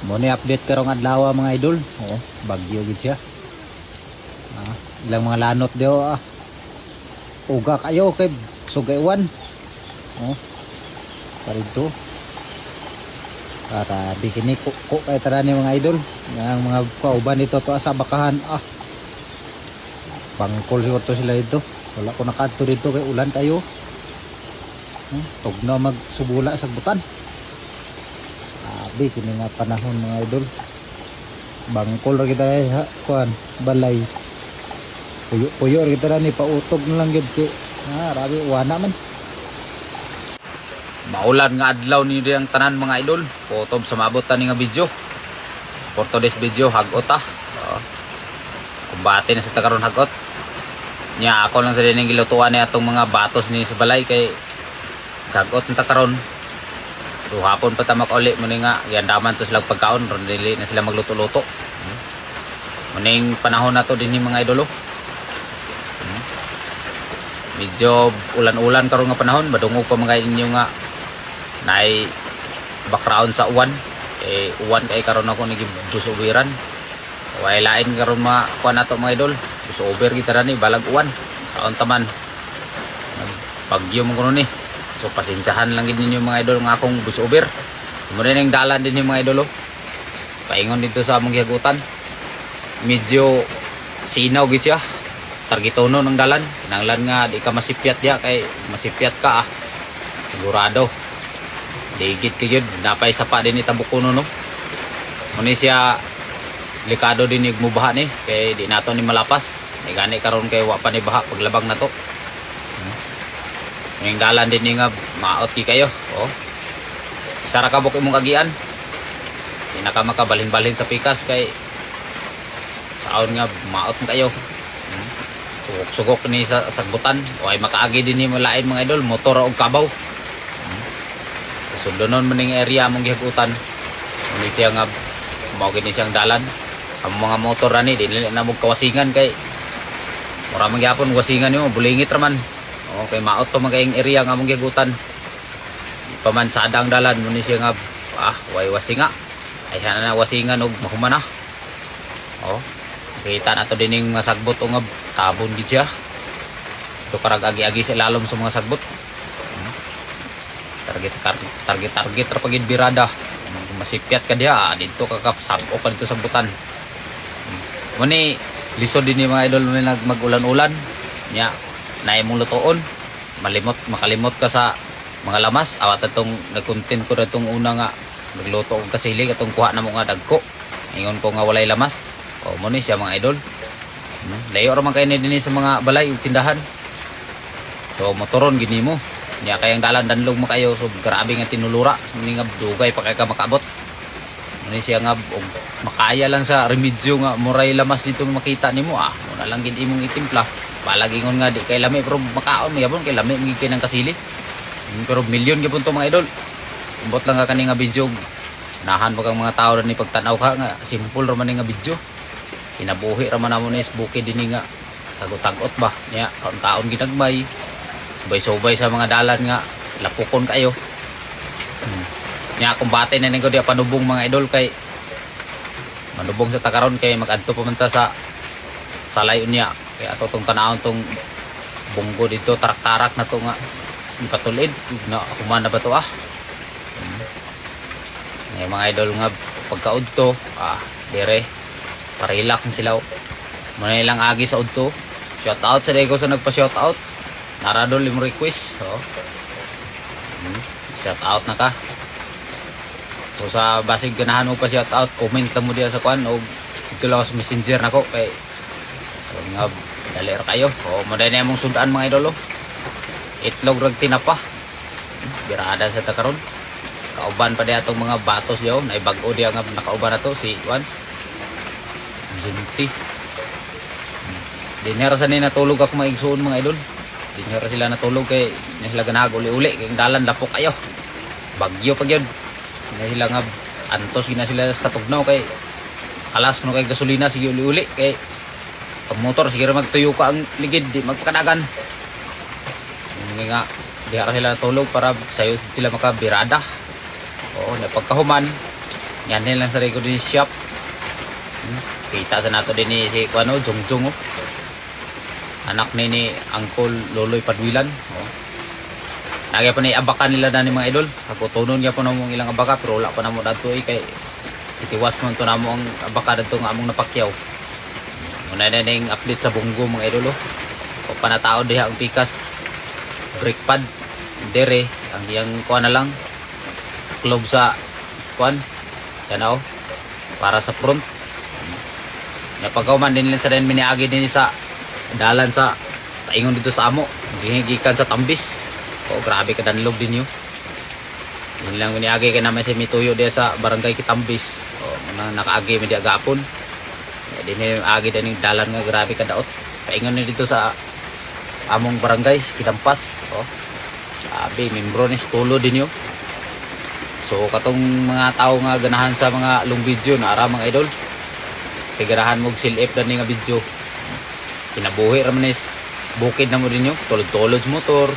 Mo ni update karong adlaw mga idol. Oh, bagyo gid siya. Ilang mga lanot dio uga kayo kay sugaywan. Oh. Parito. Para di kini ko kay tarani mga idol. Yang mga kauban dito to sa bakahan. Bangkol siguro to sila dito. Wala ko nakadto dito kay ulan tayo. Tugnaw magsubula sa butan. Abi kini nga panahon mga idol. Bangkol ra kita sa kuan balay. Puyo ra kita ni pautog na lang gid kay rabi wana man. Maulan nga adlaw ni diyang tanan mga idol. Potob sa mabot ni nga video. For today's video hagot kumbate na sa takaron hagot. Nya ako lang sa dining gilutuan ni atong mga batos ni sa balay kay hagot ng takaron. So hapon pa ta makauli mo ni nga giandaman to sila pagkaon ron dili na sila magluto-luto. Muning panahon na to dinhi mga idolo. Medyo ulan-ulan karon nga panahon, badungog pa mga inyo nga nay background sa uwan. Uwan kay karon ako ni busubiran. Way lain karon mga kuan nato mga idol. Busober kita ra ni balag uwan. Saon taman. Bagyo mo kuno ni. So pasensyahan lang gid ninyo mga idol nga akong busober. Mo rin ang dalan din yung mga idol. Paingon dito sa among gihagutan. Medyo sinaw gid siya. Targetono ng dalan. Kinanglan nga di ka masipyat diya kay masipyat ka sigurado. Digit kayod napay sapa din itabukuno no. Muni siya likado din igmubaha ni kay di nato ni malapas. May gani karon kay wa pa ni baha paglabang nato. Yung dalan din nga maot ki kayo. Sara ka buk imong kagian. Di na ka makabalhin-balhin sa pikas kay saon nga maot kayo. Sugok-sugok ni sa sagbutan o ay makaagi din ni lain mga idol motor o kabaw. Sundonon maning area among gihagutan. Ni siya nga mao gini siyang dalan. Ang mga motor ani dili na mo kawasingan kay mura man gyapon wasingan yo bulingit ra man. Okay, maot to magayong area nga among gihagutan. Paman sadang dalan mo ni siya nga way wasinga. Ay sana na wasingan og mahumana. Kita na to dining mga sagbot o nga tabon gid siya. Ito karag agi-agi sa ilalom sa mga sagbot. Target ra pagid birada. Masipyat ka diha dito ka kapsabok ka dito sa butan. Muni lisod din ni mga idol na mag-ulan-ulan. Nya na imong lutoon makalimot ka sa mga lamas awat atong nagcontent ko na itong una nga nagluto og kasilig atong kuha na mo nga dagko ingon ko nga walay lamas mo ni siya mga idol layo ra man kay ni dinhi sa mga balay ug tindahan so motoron gini mo niya kayang dalan danlog mo kayo so grabe nga tinulura so ni nga dugay pa kay ka makaabot mo ni siya nga og makaya lang sa remedyo nga muray lamas dito makita nimo mo na lang gid imong itimpla palagingon nga di kay lami pero makaon mo yapon kay lami migikay ng kasili. Pero milyon gyapon to mga idol. Umbot lang ka kani nga video. Nahan pa kang mga tao ni pagtanaw ka nga simple ra man nga video. Kinabuhi ra man namo ni Bukid dinhi nga tagot-tagot ba nya kaon-kaon ginagmay. Subay-subay sa mga dalan nga lapukon kayo. Nya kumbate na ning di panubong mga idol kay manubong sa takaron kay mag-adto pa man ta sa salayon niya. Kaya ato itong tanahon itong bunggo dito, tarak-tarak na ito nga patulid, na kuman na ba ito May mga idol nga pagka udto, dire, parelax na sila muna nilang agi sa udto. Shoutout sa Dego sa nagpa-shoutout, naradol yung request, shoutout na ka. So sa basig ganahan mo pa shoutout, comment lang mo diya sa kuan o ito lang sa messenger na ko kay nga daler kayo maday na mong sundaan mga idolo itlog rag tinapa birada sa takaron kauban pa diya itong mga batos diyo na ibag-o diya nga nakauban na to si Juan Zunti dinera sa natulog ako maigsuon mga idol dinera sila natulog kay sila ganag uli-uli kay dalan lapok kayo bagyo pag yun sila nga antos gina sila sa katugnaw kay alas mo kay gasolina sige uli-uli kay pag motor sige magtuyo ka ang ligid di magpakadagan nga di ara sila tulog para sayo sila makabirada napagkahuman Yan din lang sa record din shop. Kita sa nato din ni si Kuano Jongjong oh. Anak ni Uncle Loloy Padwilan. Oh. Nagya pa ni abakan nila na ni mga idol. Ako tunon niya po na mong ilang abaka pero wala pa na mo dato kay itiwas mo ito na mo ang abaka dato nga among napakyaw. Muna na yung update sa bunggo mga idol oh. O panatao diha ang pikas brake pad dere ang iyang kuan na lang club sa kuan yan oh para sa front. Napagaw man din sa din miniagi din sa dalan sa paingon dito sa amo gigikan sa Tambis. O grabe ka danlog din yun. Yun lang miniagi kay naman si mituyo diya sa barangay Kitambis. O nakaagi mi diya gapon. Din ni agi din yung dalan nga grabe ka daot. Paingon ni dito sa among barangay Kitampas. O sabi membro ni Tulo din yun. So katong mga tao nga ganahan sa mga long video na ara mga idol. Sigurahan mo silip na ni nga video. Kinabuhi raman is bukid na mo din yun. Tulod-tulod sa motor.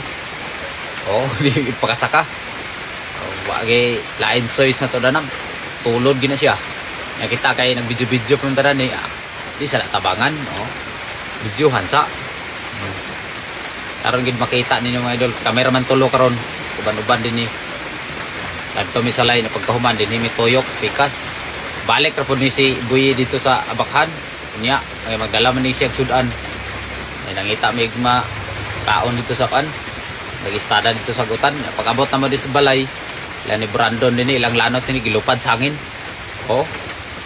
Oh, di pakasaka. Oh, wagi lain choice na to danam. Tulod gina siya. Nakita kay nag-video-video punta na ni di sa tabangan, oh. Videohan sa. Karon gid makita ninyo mga idol, cameraman tulo karon. Uban-uban din ni. Kadto mi sa line pagkahuman din ni Toyok pikas. Balik ra pud ni si Buyi dito sa Abakhan. Nya, ay magdala man ni siya sudan. Ay nangita mi igma kaon dito sa kan. Nag-istada dito sa gutan. Pag-abot naman dito sa balay, ilan ni Brandon din ilang lanot ni gilupad sa hangin. Oh,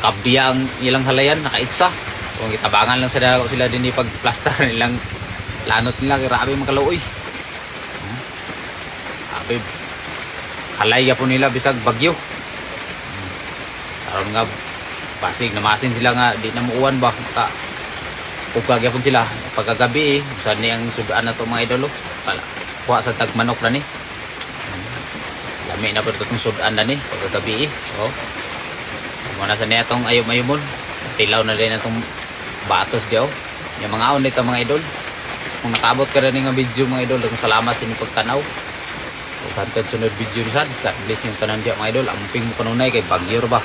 kabiya ang ilang halayan, nakaitsa. Kung itabangan lang sila din pag-plaster nilang lanot nila, grabe makaluoy. Grabe. Halay po nila bisag bagyo. Karon nga pasig namasin sila nga di na muuwan ba ka ugag yapon sila pagkagabi usan ni ang sudan na to mga idolo pala kuha sa tagmanok na ni lami na po itong sudan na ni pagkagabi oh muna sa niya itong ayom-ayomon tilaw na rin itong batos diyo yung mga on dito mga idol kung nakabot ka rin ng video mga idol salamat sa inyong pagtanaw o tantan sunod video nisan God bless yung tanan diyo mga idol amping mo kanunay kay bagyo ba